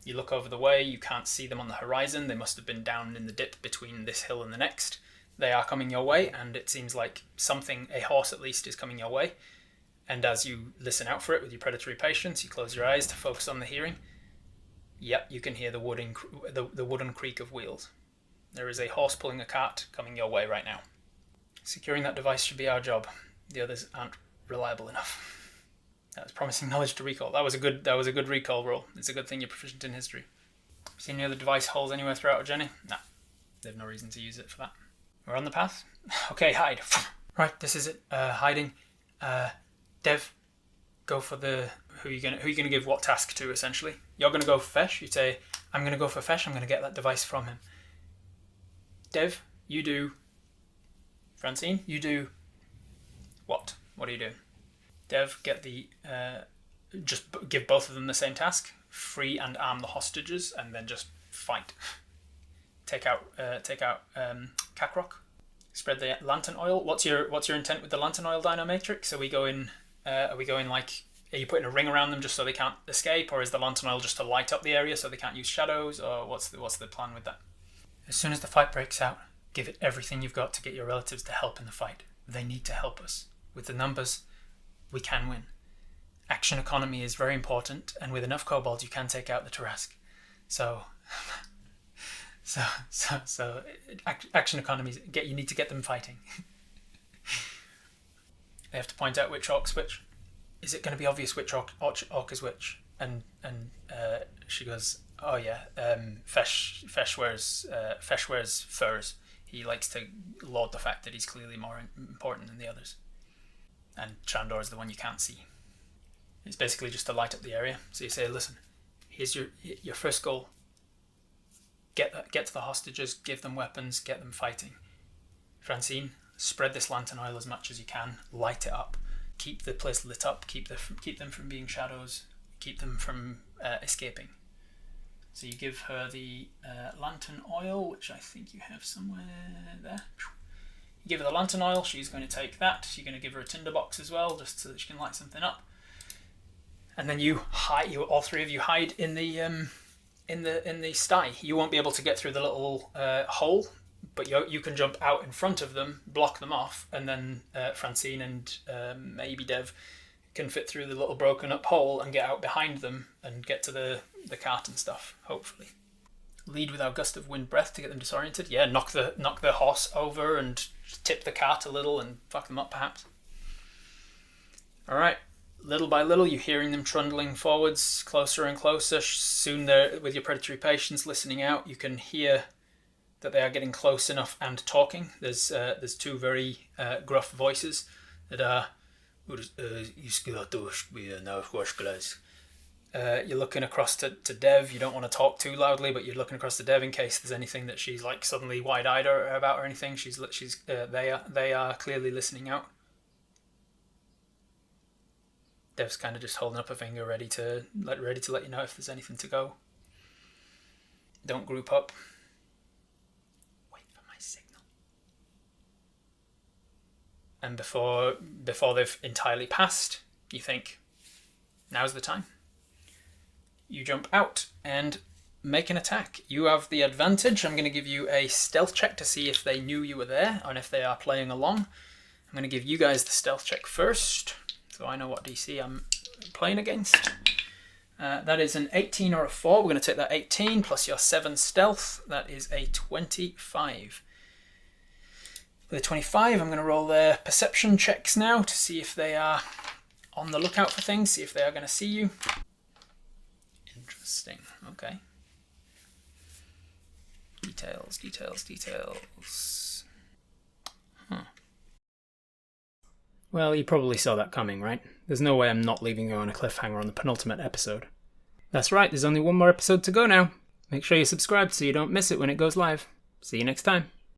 You look over the way, you can't see them on the horizon. They must have been down in the dip between this hill and the next. They are coming your way, and it seems like a horse at least, is coming your way. And as you listen out for it with your predatory patience, you close your eyes to focus on the hearing. Yep, you can hear the wooden creak of wheels. There is a horse pulling a cart coming your way right now. Securing that device should be our job. The others aren't reliable enough. That was promising knowledge to recall. That was a good recall roll. It's a good thing you're proficient in history. See any other device holes anywhere throughout, Jenny? Nah, they've no reason to use it for that. We're on the path. Okay, hide. Right, this is it. Hiding. Dev, go for the who are you gonna give what task to, essentially. You're gonna go for Fesh. You say, I'm gonna go for Fesh, I'm gonna get that device from him. Dev, you do Francine, you do what? What are you doing? Dev, get the just give both of them the same task. Free and arm the hostages, and then just fight. Take out Kakrok. Spread the lantern oil. What's your intent with the lantern oil Dynamatrix? Are we going are you putting a ring around them just so they can't escape, or is the lantern oil just to light up the area so they can't use shadows, or what's the plan with that? As soon as the fight breaks out, give it everything you've got to get your relatives to help in the fight. They need to help us. With the numbers, we can win. Action economy is very important, and with enough kobolds you can take out the Tarask. So action economies, you need to get them fighting. They have to point out which orc's which. Is it going to be obvious which orc is which? And she goes, oh yeah, Fesh wears furs. He likes to laud the fact that he's clearly more important than the others. And Trandor is the one you can't see. It's basically just to light up the area. So you say, listen, here's your first goal. Get to the hostages, give them weapons, get them fighting. Francine, spread this lantern oil as much as you can, light it up, keep the place lit up, keep them from being shadows, keep them from escaping. So you give her the lantern oil, which I think you have somewhere there. You give her the lantern oil, she's going to take that. You're going to give her a tinderbox as well, just so that she can light something up. And then all three of you hide in the sty. You won't be able to get through the little hole, but you can jump out in front of them, block them off, and then Francine and maybe Dev can fit through the little broken up hole and get out behind them and get to the cart and stuff, hopefully. Lead with our gust of wind breath to get them disoriented. Yeah, knock the horse over and tip the cart a little and fuck them up perhaps. Alright, little by little you're hearing them trundling forwards, closer and closer. Soon they're, with your predatory patience listening out, you can hear that they are getting close enough and talking. There's two very gruff voices that are you're looking across to Dev. You don't want to talk too loudly, but you're looking across to Dev in case there's anything that she's like suddenly wide-eyed about or anything. They are clearly listening out. Dev's kind of just holding up a finger, ready to let you know if there's anything to go. Don't group up. Wait for my signal. And before they've entirely passed, you think, now's the time. You jump out and make an attack. You have the advantage. I'm going to give you a stealth check to see if they knew you were there and if they are playing along. I'm going to give you guys the stealth check first, so I know what DC I'm playing against. That is an 18 or a 4. We're going to take that 18 plus your 7 stealth. That is a 25. With a 25, I'm going to roll their perception checks now to see if they are on the lookout for things, see if they are going to see you. Interesting. Okay. Details. Huh. Well, you probably saw that coming, right? There's no way I'm not leaving you on a cliffhanger on the penultimate episode. That's right, there's only one more episode to go now. Make sure you subscribe so you don't miss it when it goes live. See you next time.